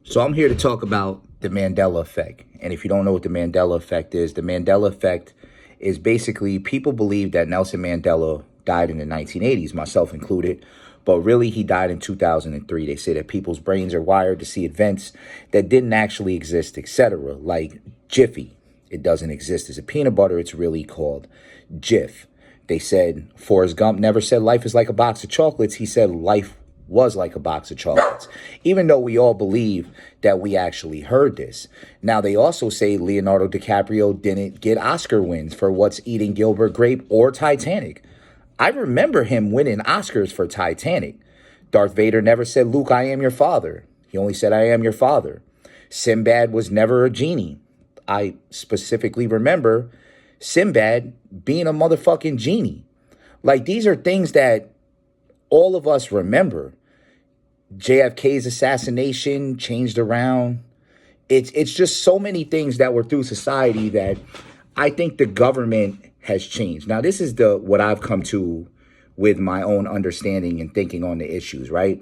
So I'm here to talk about the Mandela effect. And if you don't know what the Mandela effect is, the Mandela effect is basically people believe that Nelson Mandela died in the 1980s, myself included, but really he died in 2003. They say that people's brains are wired to see events that didn't actually exist, etc. Like Jiffy, it doesn't exist as a peanut butter, it's really called Jif. They said Forrest Gump never said life is like a box of chocolates. He said life was like a box of chocolates, even though we all believe that we actually heard this. Now, they also say Leonardo DiCaprio didn't get Oscar wins for What's Eating Gilbert Grape or Titanic. I remember him winning Oscars for Titanic. Darth Vader never said, Luke, I am your father. He only said, I am your father. Sinbad was never a genie. I specifically remember Sinbad being a motherfucking genie. Like, these are things that all of us remember. JFK's assassination changed around. It's just so many things that were through society that I think the government has changed. Now, this is what I've come to with my own understanding and thinking on the issues, right?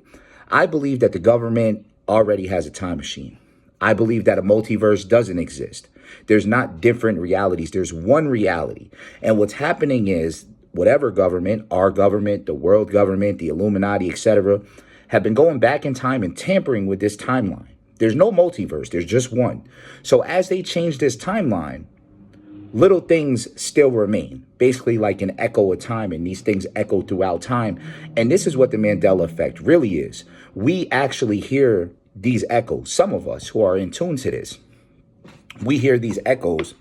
I believe that the government already has a time machine. I believe that a multiverse doesn't exist. There's not different realities. There's one reality. And what's happening is whatever government, our government, the world government, the Illuminati, etc., have been going back in time and tampering with this timeline. There's no multiverse. There's just one. So as they change this timeline, little things still remain, basically like an echo of time, and these things echo throughout time. And this is what the Mandela effect really is. We actually hear these echoes. Some of us who are in tune to this, we hear these echoes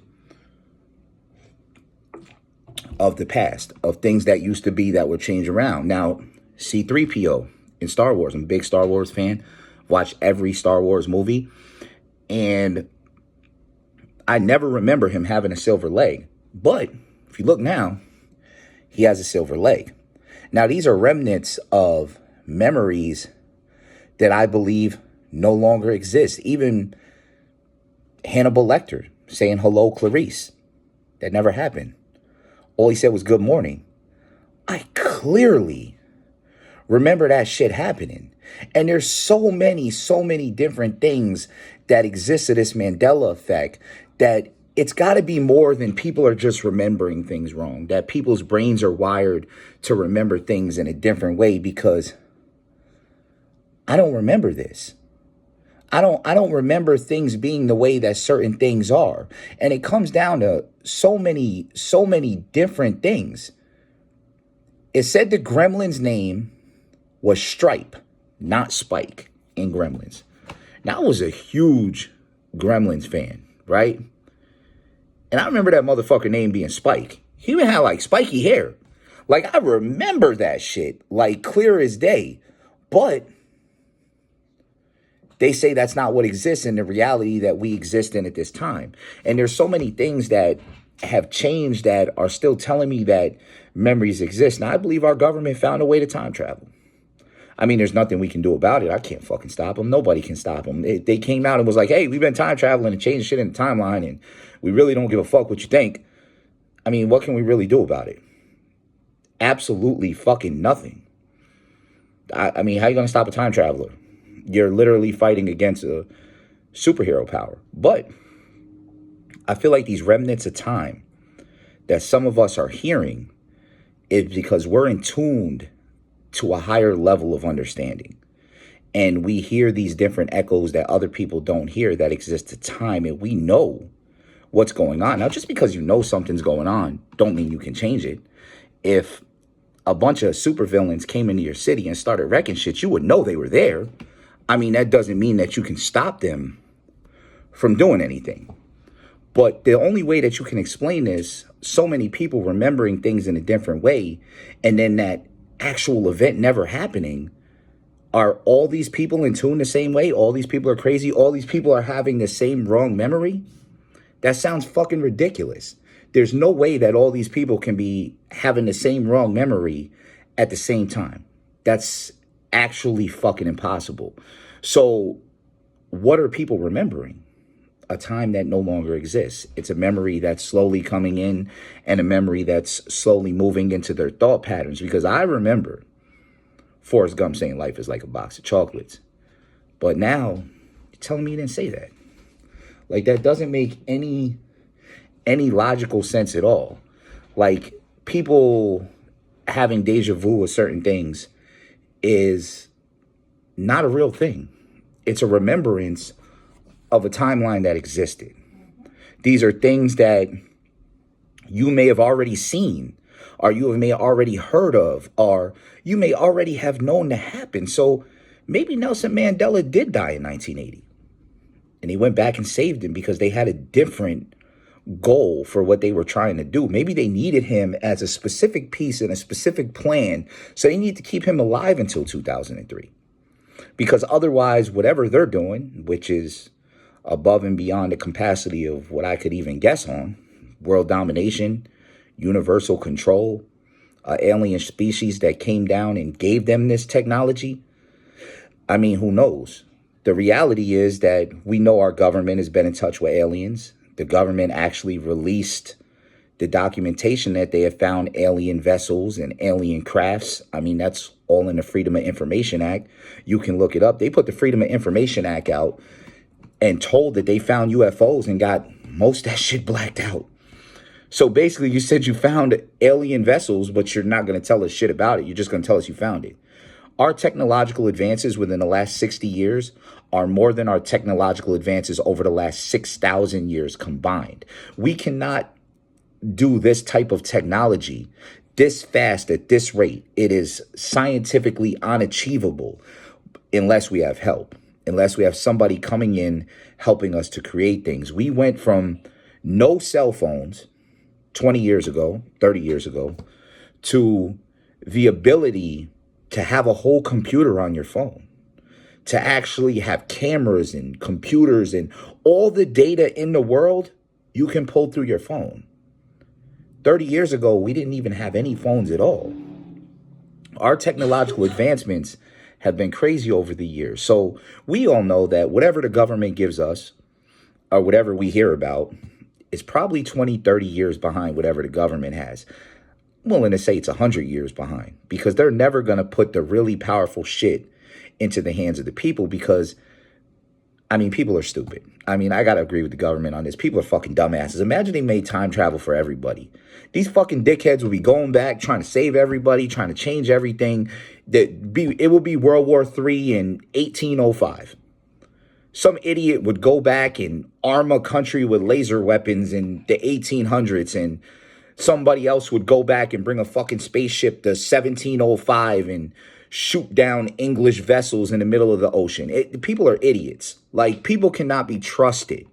of the past, of things that used to be that would change around. Now, C-3PO in Star Wars, I'm a big Star Wars fan, watch every Star Wars movie, and I never remember him having a silver leg. But if you look now, he has a silver leg. Now, these are remnants of memories that I believe no longer exist. Even Hannibal Lecter saying, hello, Clarice. That never happened. All he said was good morning. I clearly remember that shit happening. And there's so many different things that exist to this Mandela effect that it's got to be more than people are just remembering things wrong, that people's brains are wired to remember things in a different way, because I don't remember this. I don't remember things being the way that certain things are. And it comes down to so many different things. It said the gremlin's name was Stripe, not Spike, in Gremlins. Now, I was a huge Gremlins fan, right? And I remember that motherfucker name being Spike. He even had like spiky hair. Like, I remember that shit like clear as day. But they say that's not what exists in the reality that we exist in at this time. And there's so many things that have changed that are still telling me that memories exist. Now, I believe our government found a way to time travel. I mean, there's nothing we can do about it. I can't fucking stop them. Nobody can stop them. They came out and was like, hey, we've been time traveling and changing shit in the timeline, and we really don't give a fuck what you think. I mean, what can we really do about it? Absolutely fucking nothing. I mean, how are you going to stop a time traveler? You're literally fighting against a superhero power. But I feel like these remnants of time that some of us are hearing is because we're in tuned to a higher level of understanding. And we hear these different echoes that other people don't hear that exist at time. And we know what's going on. Now, just because you know something's going on, don't mean you can change it. If a bunch of supervillains came into your city and started wrecking shit, you would know they were there. I mean, that doesn't mean that you can stop them from doing anything. But the only way that you can explain this, so many people remembering things in a different way, and then that actual event never happening, are all these people in tune the same way? All these people are crazy? All these people are having the same wrong memory? That sounds fucking ridiculous. There's no way that all these people can be having the same wrong memory at the same time. That's actually fucking impossible. So what are people remembering? A time that no longer exists. It's a memory that's slowly coming in, and a memory that's slowly moving into their thought patterns. Because I remember Forrest Gump saying life is like a box of chocolates. But now telling me he didn't say that. Like, that doesn't make any logical sense at all. Like, people having deja vu with certain things is not a real thing. It's a remembrance of a timeline that existed. These are things that you may have already seen, or you may have already heard of, or you may already have known to happen. So maybe Nelson Mandela did die in 1980. And he went back and saved him because they had a different goal for what they were trying to do. Maybe they needed him as a specific piece in a specific plan. So they need to keep him alive until 2003. Because otherwise, whatever they're doing, which is above and beyond the capacity of what I could even guess on, world domination, universal control, alien species that came down and gave them this technology. I mean, who knows? The reality is that we know our government has been in touch with aliens. The government actually released the documentation that they have found alien vessels and alien crafts. I mean, that's all in the Freedom of Information Act. You can look it up. They put the Freedom of Information Act out and told that they found UFOs and got most of that shit blacked out. So basically, you said you found alien vessels, but you're not going to tell us shit about it. You're just going to tell us you found it. Our technological advances within the last 60 years are more than our technological advances over the last 6,000 years combined. We cannot do this type of technology this fast at this rate. It is scientifically unachievable unless we have help, unless we have somebody coming in helping us to create things. We went from no cell phones 20 years ago, 30 years ago, to the ability to have a whole computer on your phone, to actually have cameras and computers and all the data in the world you can pull through your phone. 30 years ago, we didn't even have any phones at all. Our technological advancements have been crazy over the years. So we all know that whatever the government gives us or whatever we hear about is probably 20, 30 years behind whatever the government has. I'm willing to say it's 100 years behind because they're never going to put the really powerful shit into the hands of the people because, I mean, people are stupid. I mean, I got to agree with the government on this. People are fucking dumbasses. Imagine they made time travel for everybody. These fucking dickheads would be going back, trying to save everybody, trying to change everything. It would be World War III in 1805. Some idiot would go back and arm a country with laser weapons in the 1800s, and somebody else would go back and bring a fucking spaceship to 1705 and shoot down English vessels in the middle of the ocean. People are idiots. Like, people cannot be trusted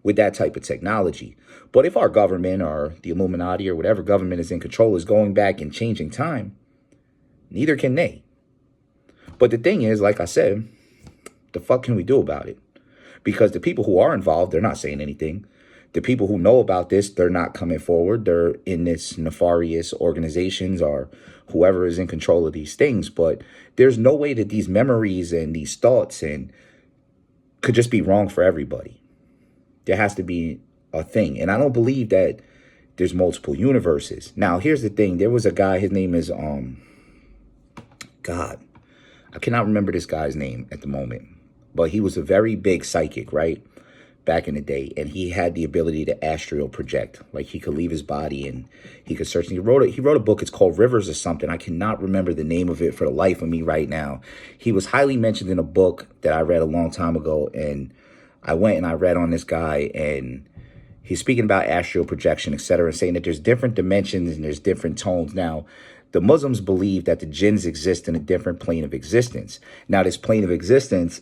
with that type of technology. But if our government or the Illuminati or whatever government is in control is going back and changing time, neither can they. But the thing is, like I said, the fuck can we do about it? Because the people who are involved, they're not saying anything. The people who know about this, they're not coming forward. They're in this nefarious organizations or whoever is in control of these things. But there's no way that these memories and these thoughts and could just be wrong for everybody. There has to be a thing. And I don't believe that there's multiple universes. Now, here's the thing. There was a guy, his name is, God, I cannot remember this guy's name at the moment. But he was a very big psychic, right? Back in the day, and he had the ability to astral project. Like, he could leave his body and he could search. He wrote a book. It's called Rivers or something. I cannot remember the name of it for the life of me right now. He was highly mentioned in a book that I read a long time ago, and I went and I read on this guy, and he's speaking about astral projection, etc., saying that there's different dimensions and there's different tones. Now, the Muslims believe that the jinns exist in a different plane of existence. Now, this plane of existence,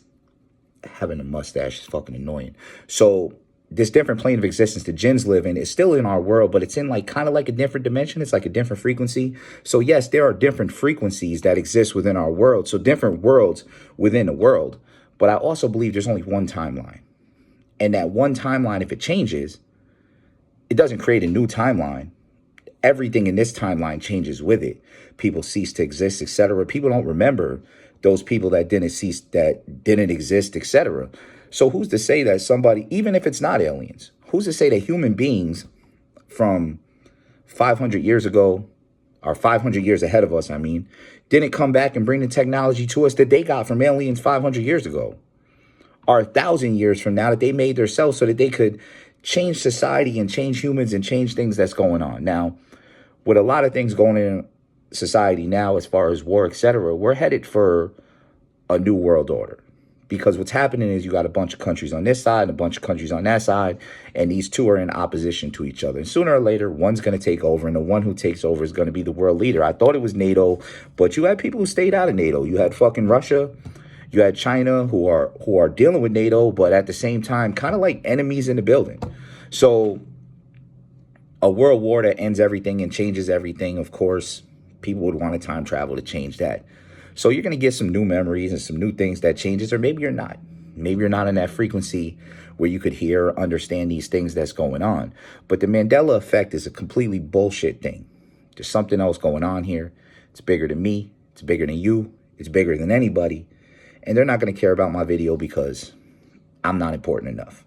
having a mustache is fucking annoying. So this different plane of existence the jinns live in is still in our world, but it's in like kind of like a different dimension. It's like a different frequency. So yes, there are different frequencies that exist within our world. So different worlds within a world. But I also believe there's only one timeline. And that one timeline, if it changes, it doesn't create a new timeline. Everything in this timeline changes with it. People cease to exist, etc. People don't remember those people that didn't exist, etc. So who's to say that somebody, even if it's not aliens, who's to say that human beings from 500 years ago, or 500 years ahead of us, didn't come back and bring the technology to us that they got from aliens 500 years ago? or 1,000 years from now that they made themselves so that they could change society and change humans and change things that's going on. Now, with a lot of things going in society now, as far as war, etc., we're headed for a new world order. Because what's happening is you got a bunch of countries on this side and a bunch of countries on that side, and these two are in opposition to each other. And sooner or later, one's going to take over, and the one who takes over is going to be the world leader. I thought it was NATO, but you had people who stayed out of NATO. You had fucking Russia. You had China who are dealing with NATO, but at the same time, kind of like enemies in the building. So a world war that ends everything and changes everything, of course, people would want to time travel to change that. So you're going to get some new memories and some new things that changes, or maybe you're not. Maybe you're not in that frequency where you could hear or understand these things that's going on. But the Mandela effect is a completely bullshit thing. There's something else going on here. It's bigger than me. It's bigger than you. It's bigger than anybody. And they're not going to care about my video because I'm not important enough.